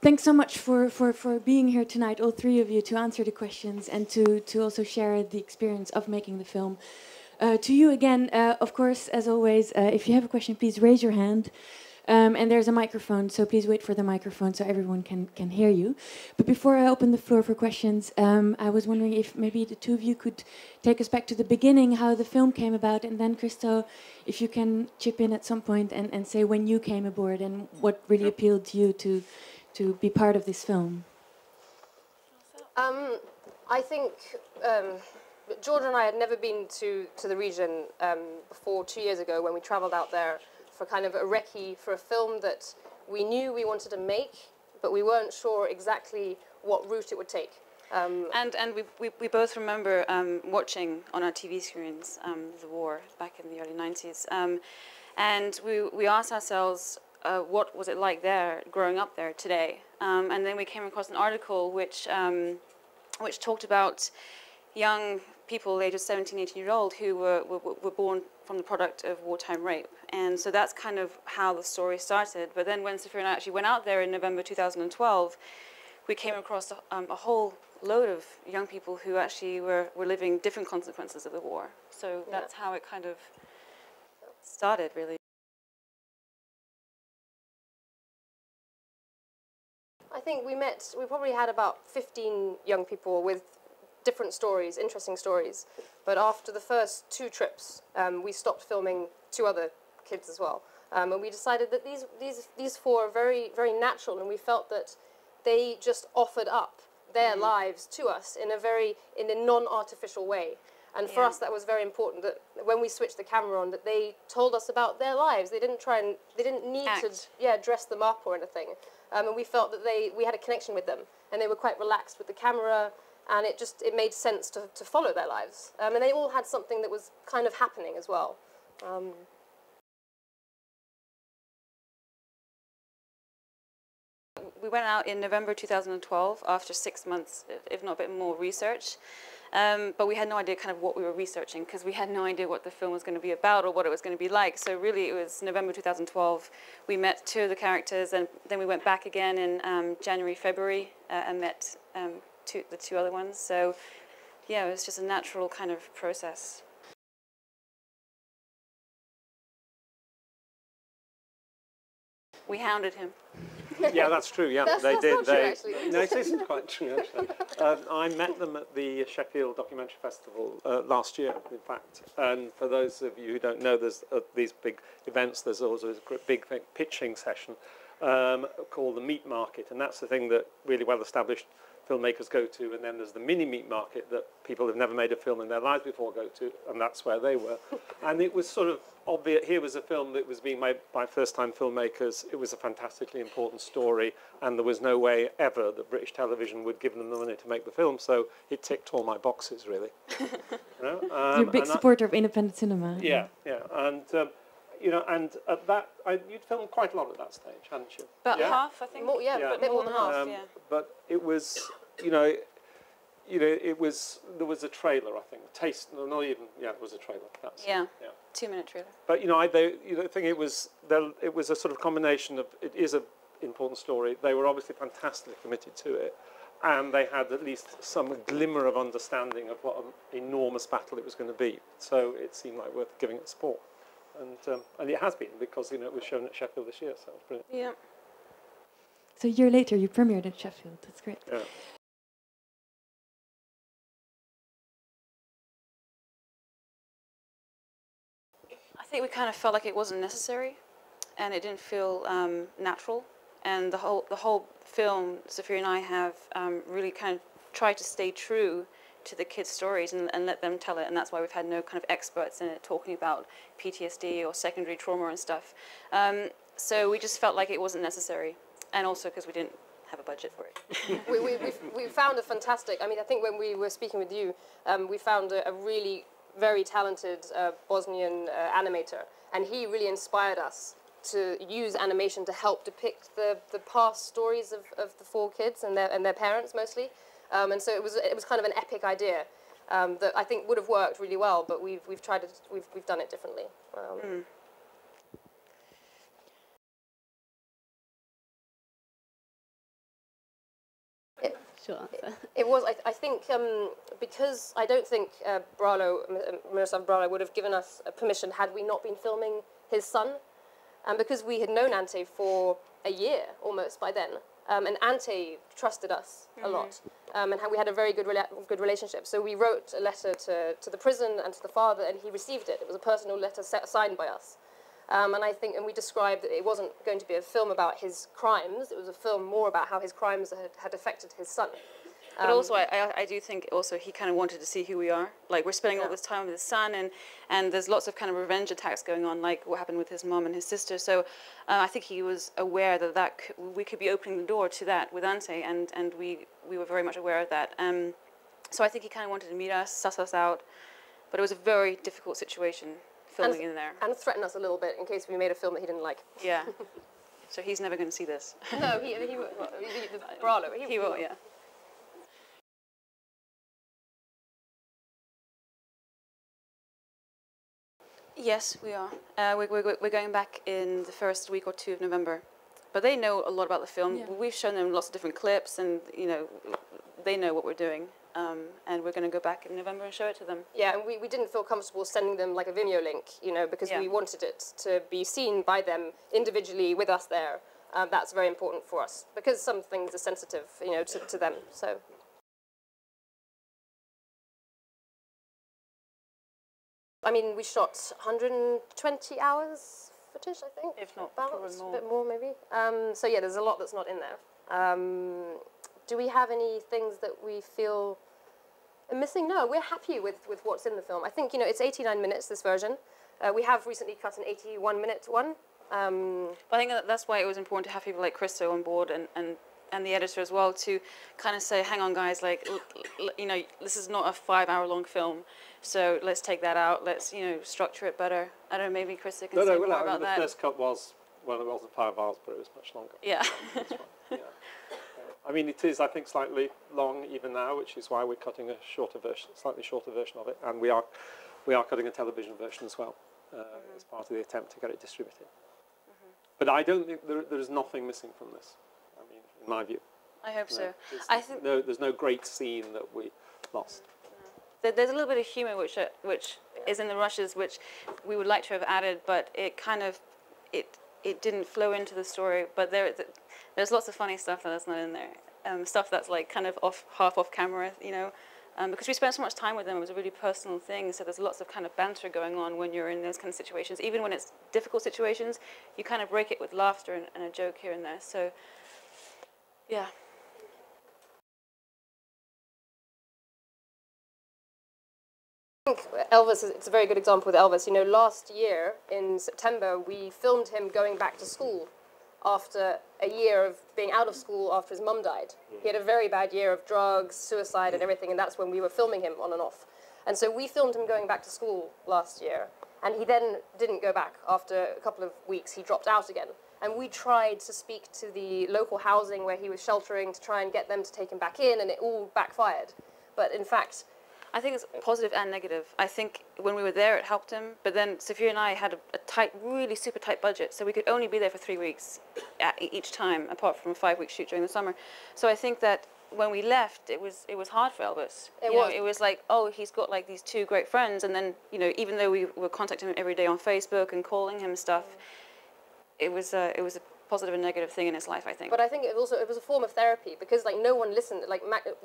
thanks so much for being here tonight, all three of you, to answer the questions and to also share the experience of making the film. To you again, of course, as always, if you have a question, please raise your hand. And there's a microphone, so please wait for the microphone so everyone can hear you. But before I open the floor for questions, I was wondering if maybe the two of you could take us back to the beginning, how the film came about, and then Christo, if you can chip in at some point and say when you came aboard and what really appealed to you to be part of this film. I think George and I had never been to the region before 2 years ago when we travelled out there for kind of a recce for a film that we knew we wanted to make, but we weren't sure exactly what route it would take. And we both remember watching on our TV screens the war back in the early 90s. And we asked ourselves, what was it like there, growing up there today? And then we came across an article which talked about young people, ages 17, 18-year-old, who were born from the product of wartime rape. And so that's kind of how the story started. But then when Sophia and I actually went out there in November 2012, we came across a whole load of young people who actually were living different consequences of the war. So that's how it kind of started, really. I think we probably had about 15 young people with different stories, interesting stories. But after the first 2 trips, we stopped filming 2 other kids as well. And we decided that these 4 are very, very natural, and we felt that they just offered up their lives to us in a non-artificial way. And for us, that was very important, that when we switched the camera on, that they told us about their lives. They didn't need to dress them up or anything. And we felt that we had a connection with them, and they were quite relaxed with the camera, and it made sense to follow their lives. And they all had something that was kind of happening as well. We went out in November 2012 after 6 months, if not a bit more, research. But we had no idea kind of what we were researching, because we had no idea what the film was going to be about or what it was going to be like. So really it was November 2012. We met 2 of the characters, and then we went back again in January, February, and met the 2 other ones. So yeah, it was just a natural kind of process. We hounded him. Yeah, that's true. Yeah, they that's did. Not true, actually. No, it isn't quite true. Actually, I met them at the Sheffield Documentary Festival last year, in fact. And for those of you who don't know, there's these big events. There's also a big pitching session called the Meat Market, and that's the thing that really well-established filmmakers go to. And then there's the mini meat market that people who've never made a film in their lives before go to, and that's where they were. And it was sort of obvious. Here was a film that was being made by first-time filmmakers. It was a fantastically important story, and there was no way ever that British television would give them the money to make the film. So it ticked all my boxes, really. You're a big supporter of independent cinema. Yeah, yeah, and you know, and at that, you'd filmed quite a lot at that stage, hadn't you? About half, I think. But a bit more than half. But it was, it was, there was a trailer, I think. Not even, it was a trailer. That's, yeah. 2-minute trailer. But I think it was a sort of combination of, it is an important story. They were obviously fantastically committed to it, and they had at least some glimmer of understanding of what an enormous battle it was going to be. So it seemed like worth giving it support, and it has been, because it was shown at Sheffield this year. So it was brilliant. Yeah. So a year later, you premiered at Sheffield. That's great. Yeah. I think we kind of felt like it wasn't necessary, and it didn't feel natural. And the whole film, Sophia and I have really kind of tried to stay true to the kids' stories and let them tell it. And that's why we've had no kind of experts in it talking about PTSD or secondary trauma and stuff. So we just felt like it wasn't necessary, and also because we didn't have a budget for it. we found a fantastic. I mean, I think when we were speaking with you, we found a really very talented Bosnian animator, and he really inspired us to use animation to help depict the past stories of the 4 kids and their parents mostly. And so it was kind of an epic idea that I think would have worked really well, but we've done it differently. short answer. It was, I think, because I don't think Miroslav Bralo would have given us permission had we not been filming his son. And because we had known Ante for a year almost by then, and Ante trusted us a lot, and we had a very good relationship. So we wrote a letter to the prison and to the father, and he received it. It was a personal letter signed by us. And we described that it wasn't going to be a film about his crimes. It was a film more about how his crimes had affected his son. But also, I do think also he kind of wanted to see who we are. Like, we're spending all this time with his son, and there's lots of kind of revenge attacks going on, like what happened with his mom and his sister. So I think he was aware that we could be opening the door to that with Ante, and we were very much aware of that. So I think he kind of wanted to meet us, suss us out, but it was a very difficult situation filming in there. And threaten us a little bit in case we made a film that he didn't like. Yeah. So he's never going to see this. No, he Bralo. He will, yeah. Yes, we are. We're going back in the first week or two of November. But they know a lot about the film. Yeah. We've shown them lots of different clips, and they know what we're doing. And we're going to go back in November and show it to them. Yeah, and we didn't feel comfortable sending them like a Vimeo link, because we wanted it to be seen by them individually with us there. That's very important for us because some things are sensitive, to them. So. I mean, we shot 120 hours footage, I think. If not, probably more. A bit more, maybe. So yeah, there's a lot that's not in there. Do we have any things that we feel are missing? No, we're happy with what's in the film. I think, it's 89 minutes, this version. We have recently cut an 81-minute one. But I think that's why it was important to have people like Christo on board and the editor as well to kind of say, hang on, guys, like, this is not a 5-hour-long film, so let's take that out. Let's, structure it better. I don't know, maybe Christo can say more about that. The first cut was, well, it wasn't 5 hours, but it was much longer. Yeah. That's right. Yeah. I mean, it is, I think, slightly long even now, which is why we're cutting a slightly shorter version of it, and we are cutting a television version as well as part of the attempt to get it distributed. But I don't think there is nothing missing from this. I mean, in my view. I hope so. I think there's no great scene that we lost. There's a little bit of humour which is in the rushes, which we would like to have added, but it kind of it didn't flow into the story. But there's lots of funny stuff that's not in there. Stuff that's like kind of half off camera, because we spent so much time with them. It was a really personal thing. So there's lots of kind of banter going on when you're in those kind of situations. Even when it's difficult situations, you kind of break it with laughter and a joke here and there. So, yeah. I think Elvis, it's a very good example with Elvis. Last year in September, we filmed him going back to school after a year of being out of school after his mum died. He had a very bad year of drugs, suicide and everything, and that's when we were filming him on and off. And so we filmed him going back to school last year, and he then didn't go back. After a couple of weeks, he dropped out again. And we tried to speak to the local housing where he was sheltering to try and get them to take him back in, and it all backfired. But in fact, I think it's positive and negative. I think when we were there, it helped him. But then Sophia and I had a tight, really super tight budget, so we could only be there for 3 weeks each time, apart from a 5-week shoot during the summer. So I think that when we left, it was hard for Elvis. It was like, oh, he's got like these 2 great friends, and then even though we were contacting him every day on Facebook and calling him stuff, it was a positive and negative thing in his life, I think. But I think it was a form of therapy because no one listened.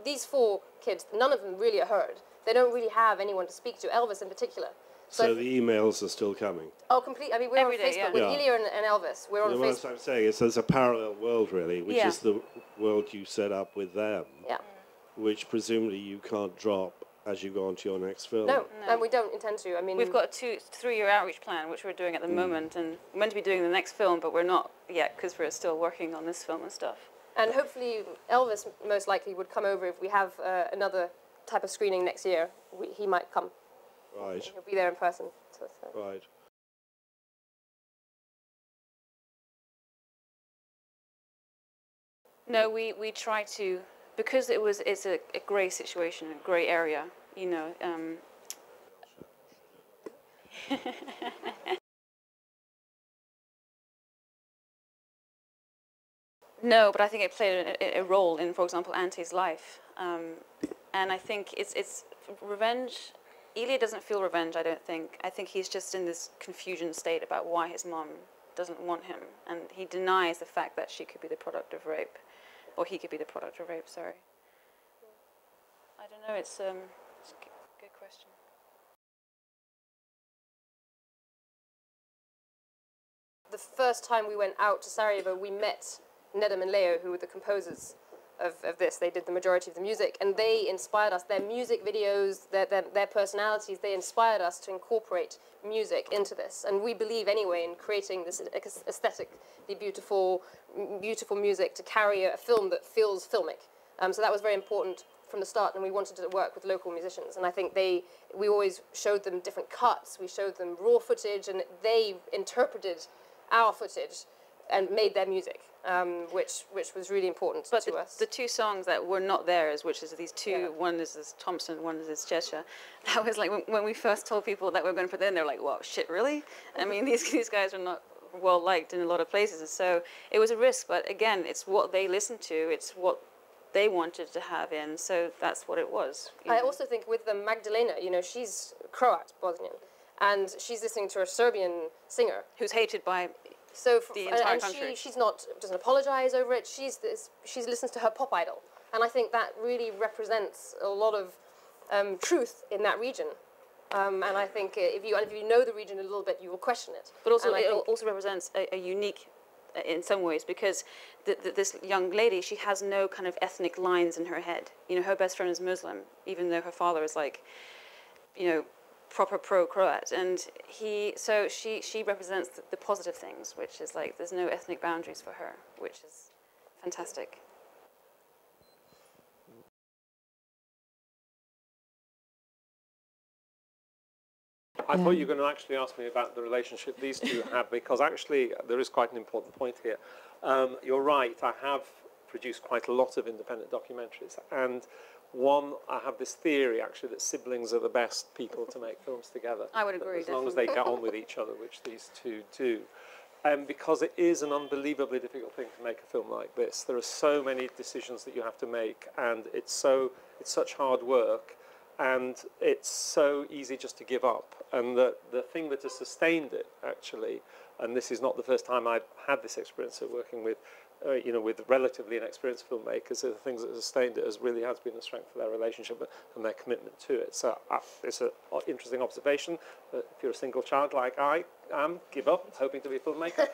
These 4 kids, none of them really are heard. They don't really have anyone to speak to, Elvis in particular. So the emails are still coming? Oh, completely. I mean, we're on Facebook with Ilija and Elvis. We're on Facebook. What I'm saying is there's a parallel world, really, which is the world you set up with them, which presumably you can't drop as you go on to your next film. No, and we don't intend to. I mean, we've got a 3-year outreach plan, which we're doing at the moment, and we're meant to be doing the next film, but we're not yet because we're still working on this film and stuff. And hopefully Elvis most likely would come over if we have another type of screening next year. He might come. Right. He'll be there in person. So. Right. No, we try to, because it's a grey situation, a grey area, No, but I think it played a role in, for example, Ante's life. And I think it's revenge. Ilija doesn't feel revenge, I don't think. I think he's just in this confusion state about why his mom doesn't want him. And he denies the fact that she could be the product of rape. Or he could be the product of rape, sorry. I don't know, it's a good question. The first time we went out to Sarajevo, we met Nedum and Leo, who were the composers of this. They did the majority of the music, and they inspired us. Their music videos, their personalities, they inspired us to incorporate music into this. And we believe anyway in creating this aesthetically beautiful music to carry a film that feels filmic. So that was very important from the start, and we wanted to work with local musicians. And I think we always showed them different cuts, we showed them raw footage, and they interpreted our footage and made their music, which was really important to us. The two songs that were not theirs, which is these two, one is this Thompson, one is this Cheshire, that was like when we first told people that we were going to put in, they're like, "Wow, shit, really?" I mean, these guys are not well liked in a lot of places, and so it was a risk. But again, it's what they listened to, it's what they wanted to have in, so that's what it was. I also think with the Magdalena, she's Croat, Bosnian, and she's listening to a Serbian singer who's hated by the entire country. She doesn't apologize over it. She listens to her pop idol, and I think that really represents a lot of truth in that region. And I think if you know the region a little bit, you will question it. But also, it also represents a unique, in some ways, because this young lady, she has no kind of ethnic lines in her head. Her best friend is Muslim, even though her father is like, proper pro-Croat, and she represents the positive things, which is like there's no ethnic boundaries for her, which is fantastic. I thought you were going to actually ask me about the relationship these two have, because actually there is quite an important point here. You're right, I have produced quite a lot of independent documentaries, and I have this theory actually that siblings are the best people to make films together. I would agree, as long as they get on with each other, which these two do. Because it is an unbelievably difficult thing to make a film like this. There are so many decisions that you have to make, and it's such hard work, and it's so easy just to give up. And the thing that has sustained it, actually, and this is not the first time I've had this experience of working with with relatively inexperienced filmmakers, the things that sustained it really has been the strength of their relationship and their commitment to it. So it's an interesting observation that if you're a single child like I am, give up, hoping to be a filmmaker.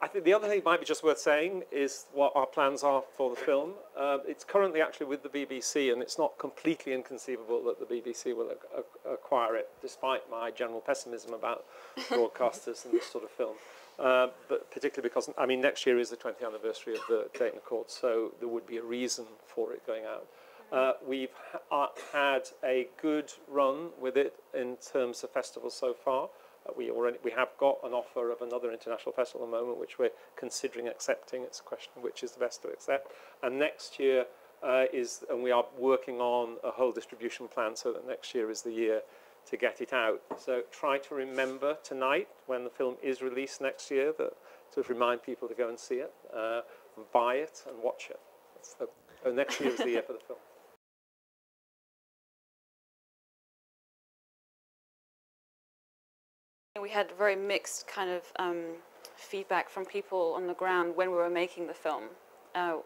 I think the other thing that might be just worth saying is what our plans are for the film. It's currently actually with the BBC, and it's not completely inconceivable that the BBC will acquire it, despite my general pessimism about broadcasters and this sort of film. But particularly because, next year is the 20th anniversary of the Dayton Accords, so there would be a reason for it going out. We've had a good run with it in terms of festivals so far. We have got an offer of another international festival at the moment, which we're considering accepting. It's a question of which is the best to accept. And next year and we are working on a whole distribution plan, so that next year is the year to get it out. So try to remember tonight, when the film is released next year, to remind people to go and see it, and buy it and watch it. Next year is the year for the film. We had very mixed kind of feedback from people on the ground when we were making the film.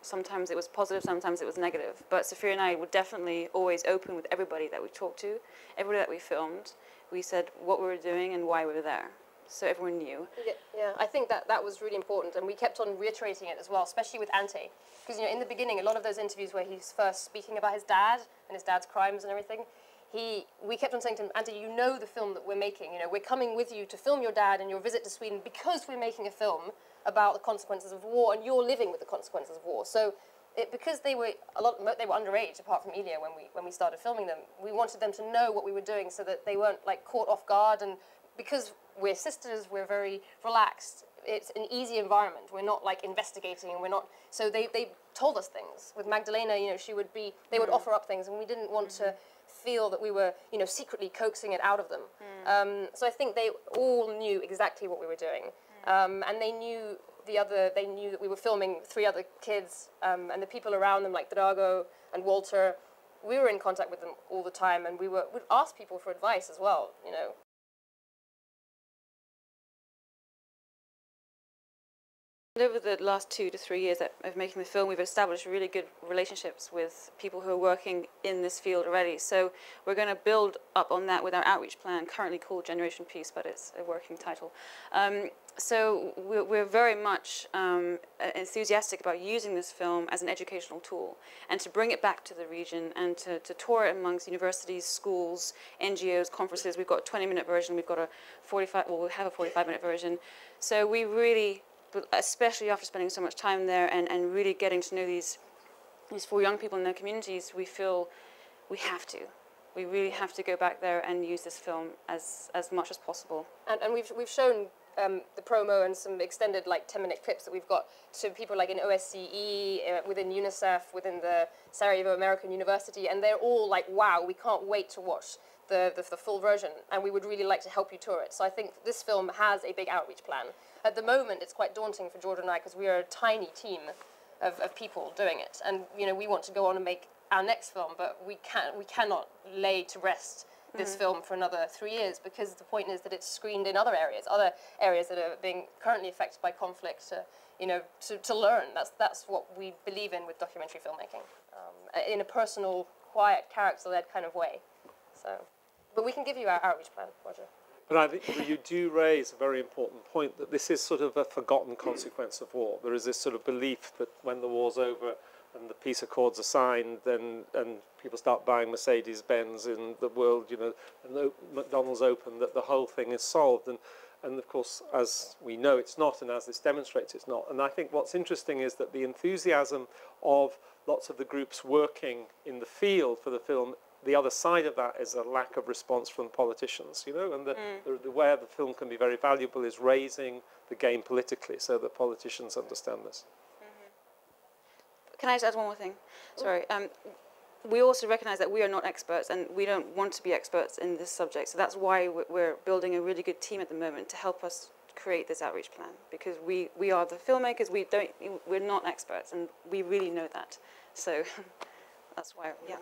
Sometimes it was positive, sometimes it was negative. But Sophia and I were definitely always open with everybody that we talked to, everybody that we filmed. We said what we were doing and why we were there, so everyone knew. Yeah, I think that was really important, and we kept on reiterating it as well, especially with Ante. Because in the beginning, a lot of those interviews where he's first speaking about his dad and his dad's crimes and everything, we kept on saying to him, Ante, you know the film that we're making. We're coming with you to film your dad and your visit to Sweden because we're making a film about the consequences of war, and you're living with the consequences of war. So, because they were underage, apart from Ilija, when we started filming them, we wanted them to know what we were doing so that they weren't like caught off guard. And because we're sisters, we're very relaxed. It's an easy environment. We're not like investigating, and we're not. So they told us things. With Magdalena, they would offer up things, and we didn't want to feel that we were, secretly coaxing it out of them. So I think they all knew exactly what we were doing. and they knew they knew that we were filming 3 other kids, and the people around them, like Drago and Walter. We were in contact with them all the time, and we'd ask people for advice as well, you know. Over the last 2 to 3 years of making the film, we've established really good relationships with people who are working in this field already. So we're going to build up on that with our outreach plan, currently called Generation Peace, but it's a working title. So we're very much enthusiastic about using this film as an educational tool and to bring it back to the region and to tour it amongst universities, schools, NGOs, conferences. We've got a 20-minute version. We've got a 45, well, we have a 45-minute version. So we really, especially after spending so much time there and really getting to know these 4 young people in their communities, we feel we have to. We really have to go back there and use this film as much as possible. And we've shown the promo and some extended, like, 10-minute clips that we've got to people like in OSCE, within UNICEF, within the Sarajevo American University, and they're all like, wow, we can't wait to watch the full version, and we would really like to help you tour it. So I think this film has a big outreach plan. At the moment, it's quite daunting for George and I, because we are a tiny team of people doing it, and you know, we want to go on and make our next film, but we cannot lay to rest this film for another 3 years, because the point is that it's screened in other areas that are being currently affected by conflict. You know, to learn. That's what we believe in with documentary filmmaking, in a personal, quiet, character-led kind of way. So, but we can give you our outreach plan, Roger. But I think you do raise a very important point, that this is sort of a forgotten consequence of war. There is this sort of belief that when the war's over and the peace accords are signed, and people start buying Mercedes-Benz in the world, you know, and McDonald's open, that the whole thing is solved. And of course, as we know, it's not, and as this demonstrates, it's not. And I think what's interesting is that the enthusiasm of lots of the groups working in the field for the film, the other side of that is a lack of response from politicians, you know, and the way the film can be very valuable is raising the game politically so that politicians understand this. Can I just add one more thing? Sorry. We also recognise that we are not experts, and we don't want to be experts in this subject. So that's why we're building a really good team at the moment to help us create this outreach plan, because we are the filmmakers. We're not experts, and we really know that. So that's why, yeah.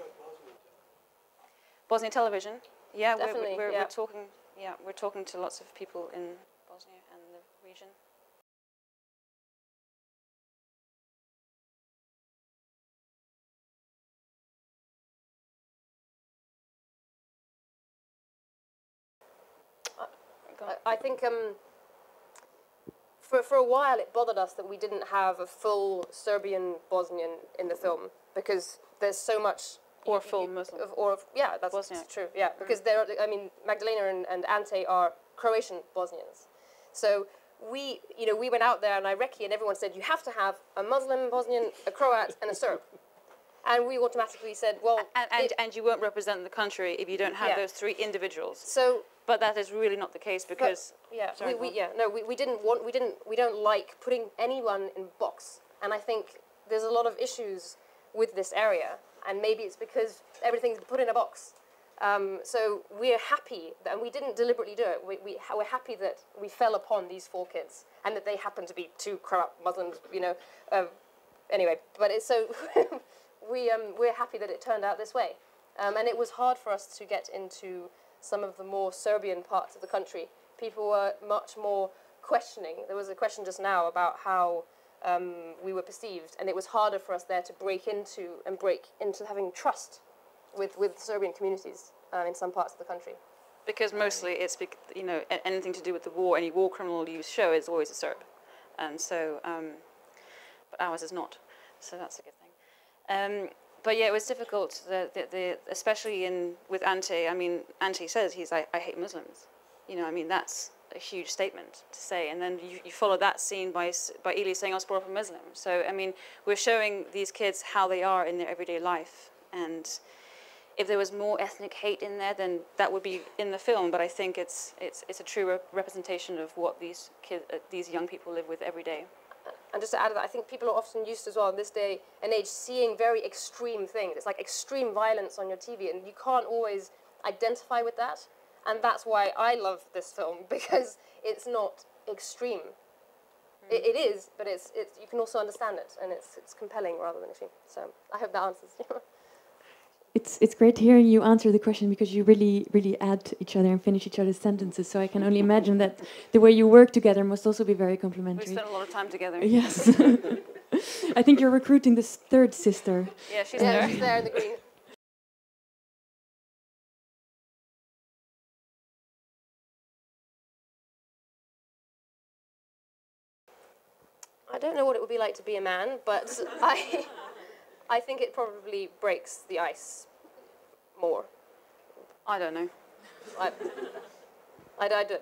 Bosnia television, yeah, definitely, we're talking. Yeah, we're talking to lots of people in Bosnia and the region. I think for a while it bothered us that we didn't have a full Serbian Bosnian in the film, because there's so much. Or full Muslim. Yeah, that's true. Yeah, because I mean, Magdalena and Ante are Croatian Bosnians. So we went out there, and I recce, and everyone said, you have to have a Muslim Bosnian, a Croat, and a Serb. And we automatically said, well... And you won't represent the country if you don't have those 3 individuals. So... But that is really not the case, because... But, we don't like putting anyone in a box. And I think there's a lot of issues with this area, and maybe it's because everything's put in a box. So we're happy, and we didn't deliberately do it. We're happy that we fell upon these 4 kids, and that they happen to be 2 corrupt Muslims, you know. Anyway, but it's so... we're happy that it turned out this way. And it was hard for us to get into some of the more Serbian parts of the country. People were much more questioning. There was a question just now about how we were perceived, and it was harder for us there to break into having trust with Serbian communities in some parts of the country. Because mostly it's, you know, anything to do with the war, any war criminal you show is always a Serb. And so, but ours is not. So that's a good thing. But yeah, it was difficult, especially with Ante. I mean, Ante says, he's like, I hate Muslims. You know, I mean, that's a huge statement to say. And then you follow that scene by Ilija saying, I was brought up a Muslim. So, I mean, we're showing these kids how they are in their everyday life. And if there was more ethnic hate in there, then that would be in the film. But I think it's a true representation of what these young people live with every day. And just to add to that, I think people are often used as well in this day and age seeing very extreme things. It's like extreme violence on your TV, and you can't always identify with that. And that's why I love this film, because it's not extreme. It is, but it's you can also understand it, and it's compelling rather than extreme. So I hope that answers. It's great hearing you answer the question, because you really add to each other and finish each other's sentences. So I can only imagine that the way you work together must also be very complementary. We spent a lot of time together. Yes. I think you're recruiting this third sister. Yeah, she's there. She's there in the green. I don't know what it would be like to be a man, but I think it probably breaks the ice more. I don't know. I don't.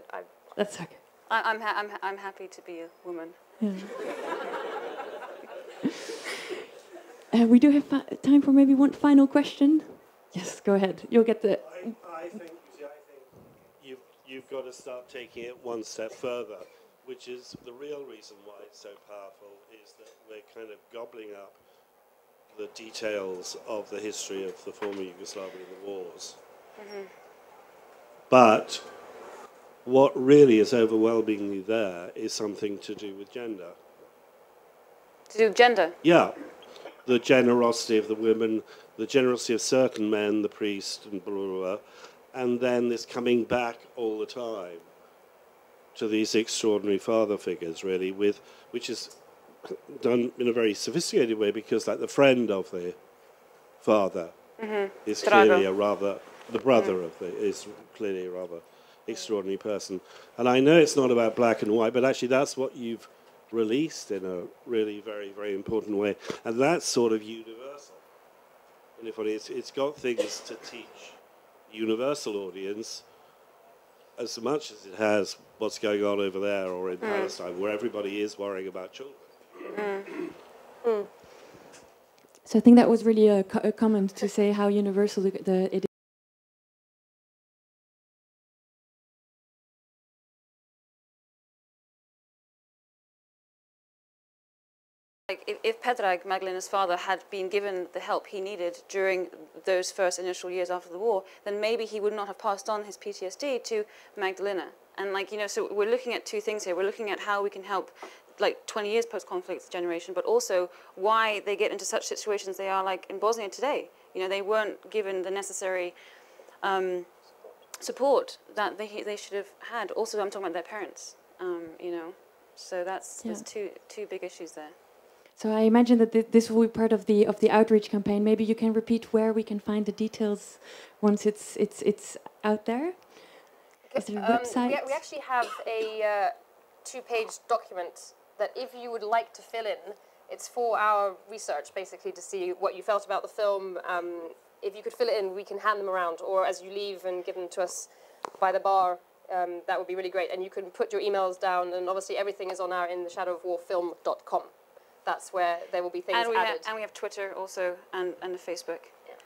That's okay. I'm happy to be a woman. Yeah. We do have time for maybe one final question. Yes, go ahead. You'll get the. I think you've got to start taking it one step further, which is the real reason why it's so powerful is that we're kind of gobbling up the details of the history of the former Yugoslavia and the wars. Mm-hmm. But what really is overwhelmingly there is something to do with gender. To do with gender? Yeah. The generosity of the women, the generosity of certain men, the priest, and blah, blah, blah, and then this coming back all the time to these extraordinary father figures, really, which is done in a very sophisticated way, because like the friend of the father is clearly the brother of is clearly a rather extraordinary person. And I know it's not about black and white, but actually that's what you've released in a really very, very important way. And that's sort of universal. And if it's got things to teach universal audience as much as it has what's going on over there or in Palestine, where everybody is worrying about children. So I think that was really a comment to say how universal it is. Like if Predrag, Magdalena's father, had been given the help he needed during those first initial years after the war, then maybe he would not have passed on his PTSD to Magdalena. And so we're looking at two things here. We're looking at how we can help 20 years post-conflict generation, but also why they get into such situations they are like in Bosnia today. They weren't given the necessary support that they should have had. Also, I'm talking about their parents, So there's two big issues there. So I imagine that this will be part of the outreach campaign. Maybe you can repeat where we can find the details once it's out there. Is there a website? We actually have a 2-page document that if you would like to fill in, it's for our research, basically, to see what you felt about the film. If you could fill it in, we can hand them around, or as you leave and give them to us by the bar, that would be really great. And you can put your emails down, and obviously everything is on our intheshadowofwarfilm.com. That's where there will be things added. And we have Twitter also, and Facebook. Yeah.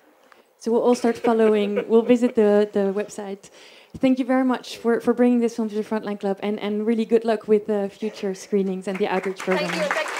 So we'll all start following. We'll visit the website. Thank you very much for bringing this film to the Frontline Club, and really good luck with the future screenings and the outreach program. Thank you.